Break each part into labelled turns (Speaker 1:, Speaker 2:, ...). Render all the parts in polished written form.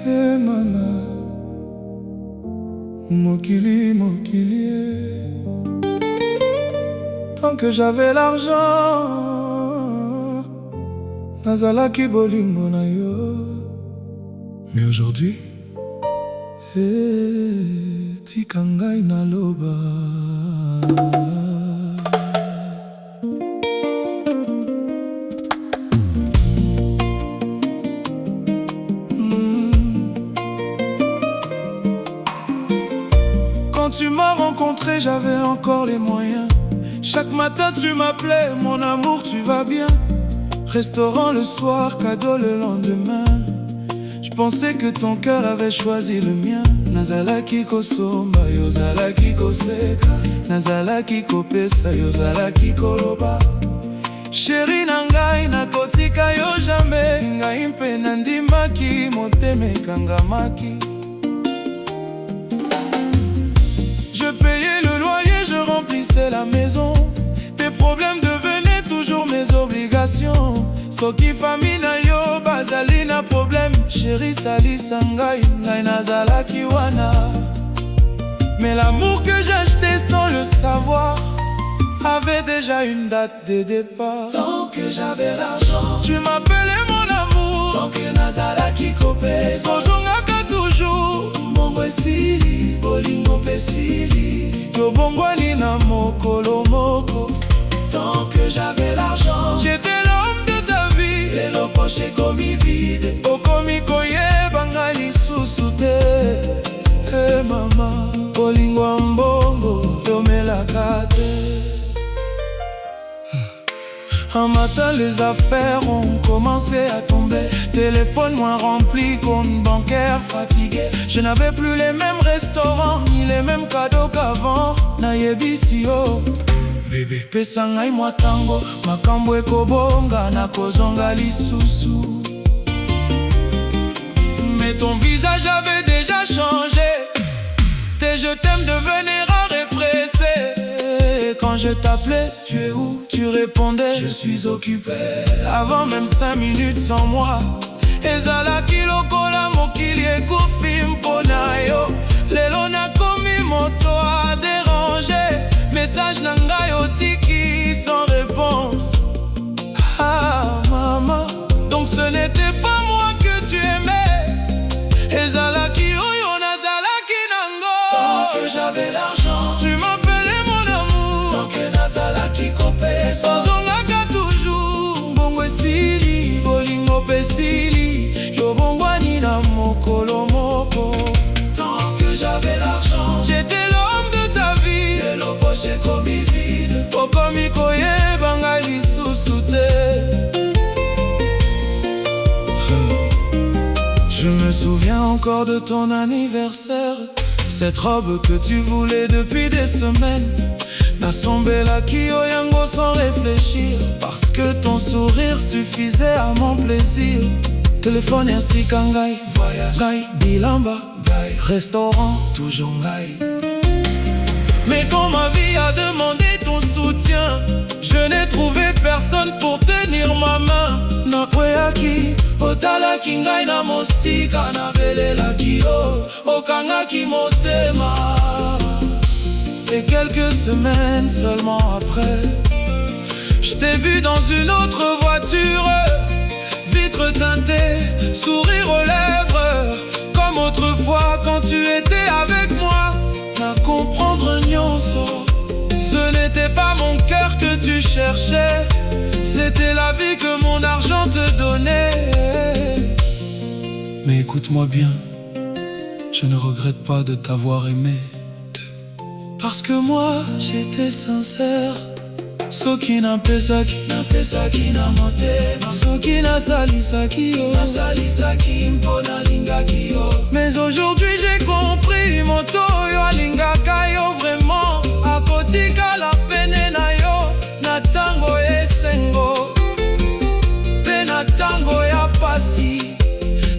Speaker 1: Eh mama, mokili, mokili. Tant que j'avais l'argent, nazalaki bolingo na yo. Mais aujourd'hui, tika ngai naloba. Quand tu m'as rencontré, j'avais encore les moyens. Chaque matin tu m'appelais, mon amour tu vas bien. Restaurant le soir, cadeau le lendemain. Je pensais que ton cœur avait choisi le mien. Nazalaki kosomba, yozalaki koseka. Nazalaki kopesa, yozalaki koloba. Chéri nangai nakotika yo jamais. Ngai mpe nandimaki, motema ekangamaki. Je payais le loyer, je remplissais la maison. Tes problèmes devenaient toujours mes obligations. Soki famille na yo, bazali na problème. Chéri salisa ngai, ngai nazalaki wana. Mais l'amour que j'achetais sans le savoir avait déjà une date de départ. Tant que j'avais l'argent, tu m'appelais mon amour. Tant que nazalaki kopesa, kozongaka toujours. Mbongo esili, bolingo pesili. Yo bongwani na mokolo moko. Tant que j'avais l'argent, j'étais l'homme de ta vie. Lelo poche komi vide, okomi koyeba ngai lisusu te. Eh mama, bolingo mbongo yomelaka te. Un matin les affaires ont commencé à tomber. Téléphone moins rempli, compte bancaire fatigué. Je n'avais plus les mêmes restaurants, ni les mêmes cadeaux qu'avant. Nayebisi yo bébé, pesa ngai mwa tango. Makambo ekobonga, nakozonga lisusu. Mais ton visage avait déjà changé. Tes je t'aime devenaient rares et pressés. Quand je t'appelais, tu es où? Tu répondais, je suis occupé. Avant même 5 minutes sans moi. Ezalaki lokola mokili ekufi mpona yo. Lelo nakomi moto a déranger. Message nangai otiki sans réponse. Ah maman, donc ce n'était pas moi que tu aimais. Ezalaki oyo nazalaki nango. Tant que j'avais l'argent, tu m'appelais mon amour. Tant que nazalaki kopesa, ozongaka toujours. Mbongo esili, bolingo pesili. Yo bongwani na mokolo moko. Tant que j'avais l'argent, j'étais l'homme de ta vie. Lelo poche komi vide, okomi koyeba ngai lisusu te. Je me souviens encore de ton anniversaire. Cette robe que tu voulais depuis des semaines. Nasombelaki yo yango sans réfléchir. Parce que ton sourire suffisait à mon plaisir. Téléphone ainsi kangai, voyage ngai, bilamba ngai, restaurant toujours ngai. Mais quand ma vie a demandé ton soutien, je n'ai trouvé personne pour tenir ma main. Nakweyaki, otalaki ngai na mosika. Navelelaki yo, okangaki motema. Et quelques semaines seulement après, je t'ai vu dans une autre voiture. Vitre teintée, sourire aux lèvres. Comme autrefois quand tu étais avec moi. Na comprendre nyonso, ce n'était pas mon cœur que tu cherchais. C'était la vie que mon argent te donnait. Mais écoute-moi bien, je ne regrette pas de t'avoir aimé. Parce que moi j'étais sincère. Soki napesaki, napesaki na motema. Soki nasalisaki yo, nasalisaki mpo nalingaki yo. Mais aujourd'hui j'ai compris, moto yo alingaka yo vraiment. Akotika la pene na yo, na tango esengo. Pe na tango ya pasi.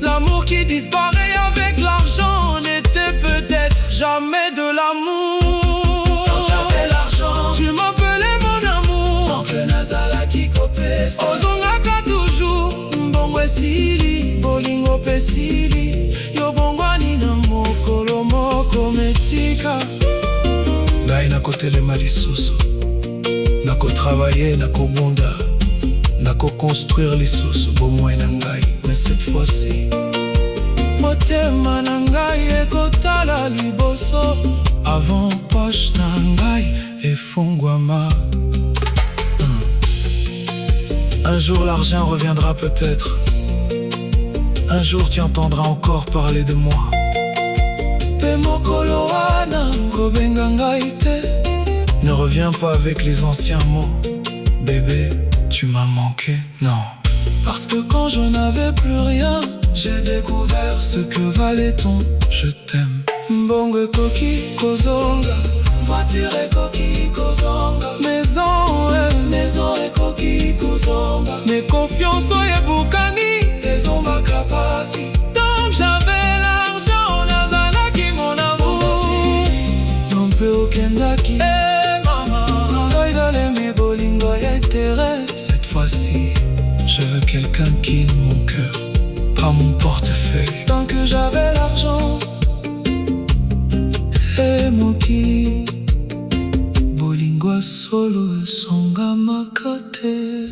Speaker 1: L'amour qui disparaît avec l'argent n'était peut-être jamais de l'amour. Quand j'avais l'argent, tu m'appelais mon amour. Tant que nazalaki kopesa, ozongaka toujours. Mbongo esili, bolingo pesili. kotika. Ngai nakotelema lisusu, nakotravailler, nakobunda, nakoconstruire lisusu bomoi na ngai. Mais cette fois-ci, motema na ngai ekotala liboso. Avant poche na ngai efungwama. Un jour l'argent reviendra peut-être. Un jour tu entendras encore parler de moi. Pe mokolo wana kobenga ngai te. Ne reviens pas avec les anciens mots. Bébé, tu m'as manqué, non. Parce que quand je n'avais plus rien, j'ai découvert ce que valait ton je t'aime. Mbongo koki kozonga, voiture koki kozonga, maison koki kozonga. Mais confiance oye bukani, ezonga kapasi. Tant que j'avais l'argent, nazalaki mon amour. Non pe okendaki, maman, voidole me bolingo yetere. Cette fois-ci, je veux quelqu'un qui est mon cœur, pas mon portefeuille. Tant que j'avais l'argent, et mokili bolingo solo esonga makate.